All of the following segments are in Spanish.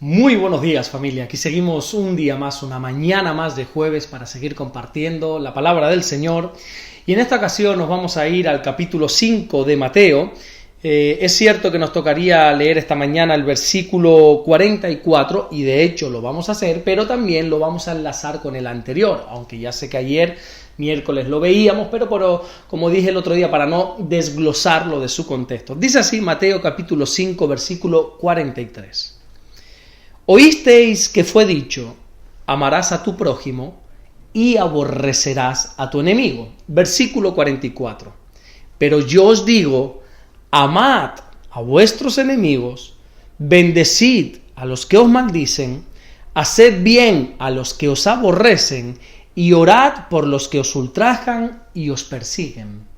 Muy buenos días, familia. Aquí seguimos un día más, una mañana más de jueves para seguir compartiendo la palabra del Señor. Y en esta ocasión nos vamos a ir al capítulo 5 de Mateo. Es cierto que nos tocaría leer esta mañana el versículo 44 y de hecho lo vamos a hacer, pero también lo vamos a enlazar con el anterior, aunque ya sé que ayer miércoles lo veíamos, pero como dije el otro día, para no desglosarlo de su contexto. Dice así Mateo capítulo 5, versículo 43. Oísteis que fue dicho, amarás a tu prójimo y aborrecerás a tu enemigo. Versículo 44. Pero yo os digo, amad a vuestros enemigos, bendecid a los que os maldicen, haced bien a los que os aborrecen y orad por los que os ultrajan y os persiguen.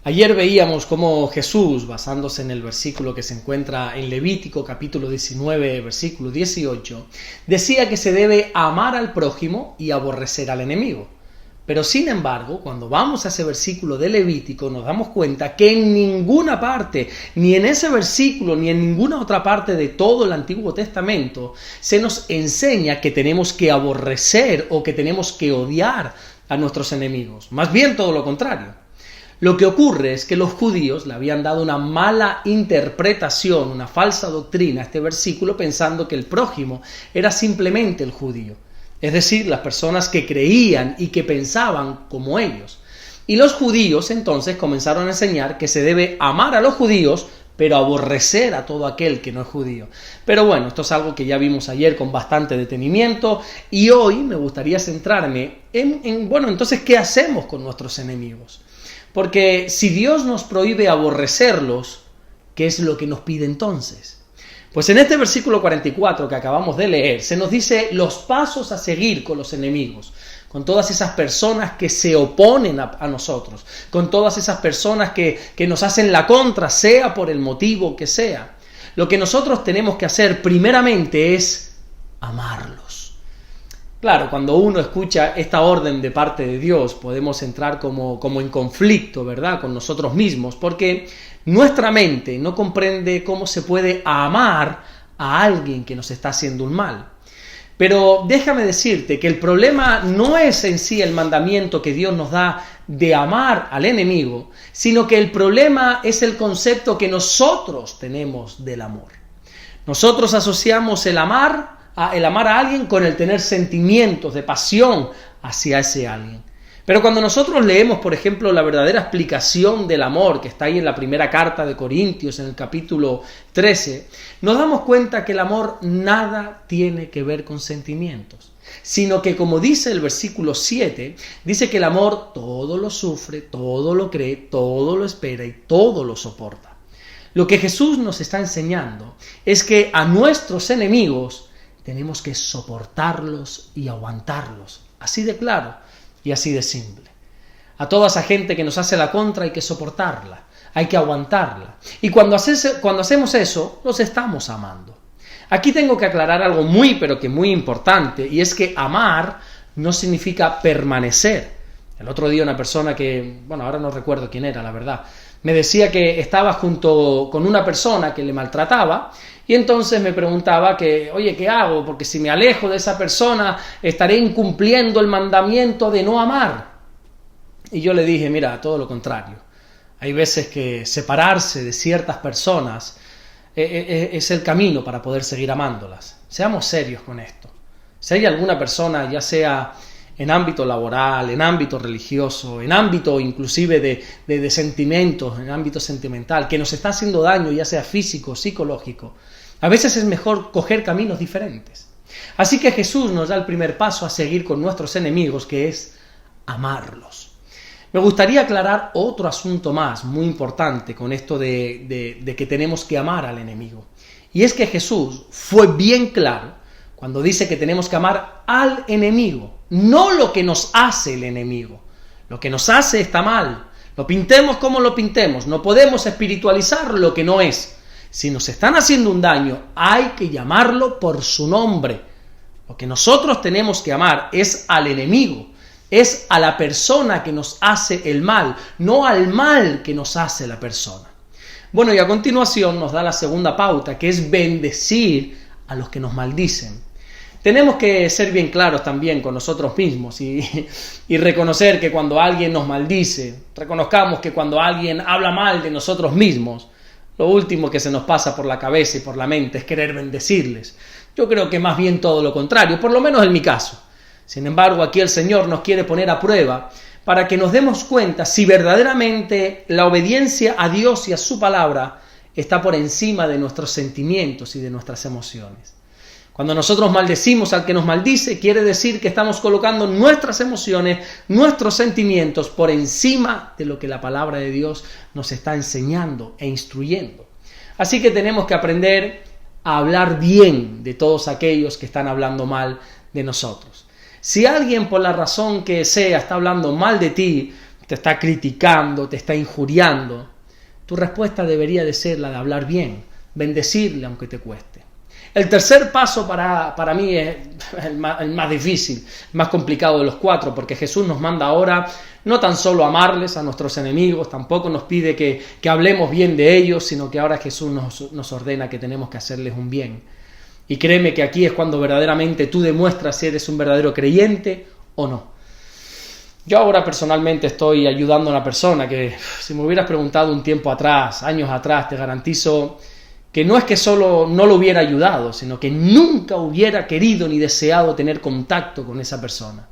Ayer veíamos cómo Jesús, basándose en el versículo que se encuentra en Levítico capítulo 19, versículo 18, decía que se debe amar al prójimo y aborrecer al enemigo. Pero sin embargo, cuando vamos a ese versículo de Levítico, nos damos cuenta que en ninguna parte, ni en ese versículo, ni en ninguna otra parte de todo el Antiguo Testamento, se nos enseña que tenemos que aborrecer o que tenemos que odiar a nuestros enemigos. Más bien todo lo contrario. Lo que ocurre es que los judíos le habían dado una mala interpretación, una falsa doctrina a este versículo, pensando que el prójimo era simplemente el judío. Es decir, las personas que creían y que pensaban como ellos. Y los judíos entonces comenzaron a enseñar que se debe amar a los judíos, pero aborrecer a todo aquel que no es judío. Pero bueno, esto es algo que ya vimos ayer con bastante detenimiento y hoy me gustaría centrarme entonces, ¿qué hacemos con nuestros enemigos? Porque si Dios nos prohíbe aborrecerlos, ¿qué es lo que nos pide entonces? Pues en este versículo 44 que acabamos de leer, se nos dice los pasos a seguir con los enemigos, con todas esas personas que se oponen a nosotros, con todas esas personas que nos hacen la contra, sea por el motivo que sea. Lo que nosotros tenemos que hacer primeramente es amarlos. Claro, cuando uno escucha esta orden de parte de Dios, podemos entrar como en conflicto, ¿verdad?, con nosotros mismos, porque nuestra mente no comprende cómo se puede amar a alguien que nos está haciendo un mal. Pero déjame decirte que el problema no es en sí el mandamiento que Dios nos da de amar al enemigo, sino que el problema es el concepto que nosotros tenemos del amor. Nosotros asociamos el amar a alguien con el tener sentimientos de pasión hacia ese alguien. Pero cuando nosotros leemos, por ejemplo, la verdadera explicación del amor, que está ahí en la primera carta de Corintios, en el capítulo 13, nos damos cuenta que el amor nada tiene que ver con sentimientos, sino que, como dice el versículo 7, dice que el amor todo lo sufre, todo lo cree, todo lo espera y todo lo soporta. Lo que Jesús nos está enseñando es que a nuestros enemigos tenemos que soportarlos y aguantarlos, así de claro y así de simple. A toda esa gente que nos hace la contra hay que soportarla, hay que aguantarla. Y cuando hacemos eso, los estamos amando. Aquí tengo que aclarar algo pero que muy importante, y es que amar no significa permanecer. El otro día una persona que, ahora no recuerdo quién era, la verdad, me decía que estaba junto con una persona que le maltrataba y entonces me preguntaba oye, ¿qué hago? Porque si me alejo de esa persona estaré incumpliendo el mandamiento de no amar. Y yo le dije, mira, todo lo contrario. Hay veces que separarse de ciertas personas es el camino para poder seguir amándolas. Seamos serios con esto. Si hay alguna persona, ya sea en ámbito laboral, en ámbito religioso, en ámbito inclusive de sentimientos, en ámbito sentimental, que nos está haciendo daño, ya sea físico o psicológico, a veces es mejor coger caminos diferentes. Así que Jesús nos da el primer paso a seguir con nuestros enemigos, que es amarlos. Me gustaría aclarar otro asunto más, muy importante, con esto de que tenemos que amar al enemigo. Y es que Jesús fue bien claro cuando dice que tenemos que amar al enemigo, no lo que nos hace el enemigo. Lo que nos hace está mal. Lo pintemos como lo pintemos. No podemos espiritualizar lo que no es. Si nos están haciendo un daño, hay que llamarlo por su nombre. Lo que nosotros tenemos que amar es al enemigo, es a la persona que nos hace el mal, no al mal que nos hace la persona. Bueno, y a continuación nos da la segunda pauta, que es bendecir a los que nos maldicen. Tenemos que ser bien claros también con nosotros mismos y reconocer que cuando alguien nos maldice, reconozcamos que cuando alguien habla mal de nosotros mismos, lo último que se nos pasa por la cabeza y por la mente es querer bendecirles. Yo creo que más bien todo lo contrario, por lo menos en mi caso. Sin embargo, aquí el Señor nos quiere poner a prueba para que nos demos cuenta si verdaderamente la obediencia a Dios y a su palabra está por encima de nuestros sentimientos y de nuestras emociones. Cuando nosotros maldecimos al que nos maldice, quiere decir que estamos colocando nuestras emociones, nuestros sentimientos por encima de lo que la palabra de Dios nos está enseñando e instruyendo. Así que tenemos que aprender a hablar bien de todos aquellos que están hablando mal de nosotros. Si alguien por la razón que sea está hablando mal de ti, te está criticando, te está injuriando, tu respuesta debería de ser la de hablar bien, bendecirle aunque te cueste. El tercer paso para mí es el más difícil, el más complicado de los cuatro, porque Jesús nos manda ahora no tan solo amarles a nuestros enemigos, tampoco nos pide que hablemos bien de ellos, sino que ahora Jesús nos ordena que tenemos que hacerles un bien. Y créeme que aquí es cuando verdaderamente tú demuestras si eres un verdadero creyente o no. Yo ahora personalmente estoy ayudando a una persona que, si me hubieras preguntado un tiempo atrás, años atrás, te garantizo que no es que solo no lo hubiera ayudado, sino que nunca hubiera querido ni deseado tener contacto con esa persona.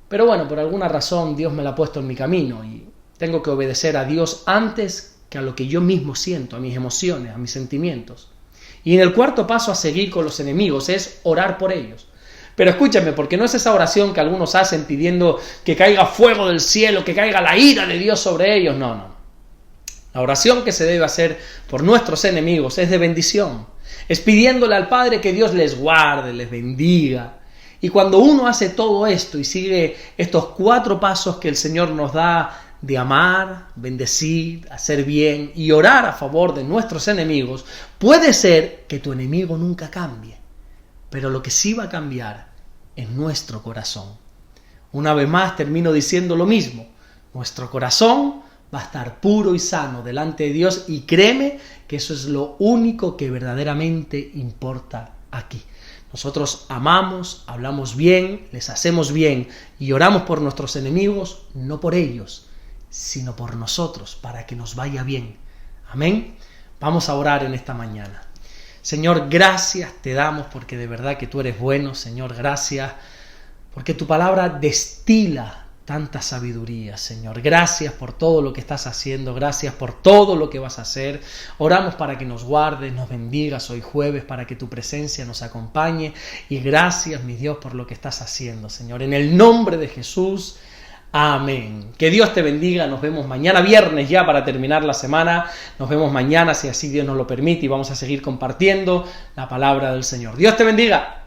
Pero bueno, por alguna razón Dios me la ha puesto en mi camino y tengo que obedecer a Dios antes que a lo que yo mismo siento, a mis emociones, a mis sentimientos. Y en el cuarto paso a seguir con los enemigos es orar por ellos. Pero escúchame, porque no es esa oración que algunos hacen pidiendo que caiga fuego del cielo, que caiga la ira de Dios sobre ellos, no. La oración que se debe hacer por nuestros enemigos es de bendición. Es pidiéndole al Padre que Dios les guarde, les bendiga. Y cuando uno hace todo esto y sigue estos 4 pasos que el Señor nos da de amar, bendecir, hacer bien y orar a favor de nuestros enemigos, puede ser que tu enemigo nunca cambie. Pero lo que sí va a cambiar es nuestro corazón. Una vez más termino diciendo lo mismo. Nuestro corazón va a estar puro y sano delante de Dios y créeme que eso es lo único que verdaderamente importa aquí. Nosotros amamos, hablamos bien, les hacemos bien y oramos por nuestros enemigos, no por ellos, sino por nosotros, para que nos vaya bien. Amén. Vamos a orar en esta mañana. Señor, gracias te damos porque de verdad que tú eres bueno. Señor, gracias porque tu palabra destila tanta sabiduría, Señor. Gracias por todo lo que estás haciendo, gracias por todo lo que vas a hacer. Oramos para que nos guardes, nos bendigas hoy jueves, para que tu presencia nos acompañe. Y gracias, mi Dios, por lo que estás haciendo, Señor. En el nombre de Jesús, amén. Que Dios te bendiga. Nos vemos mañana viernes ya para terminar la semana. Nos vemos mañana si así Dios nos lo permite y vamos a seguir compartiendo la palabra del Señor. Dios te bendiga.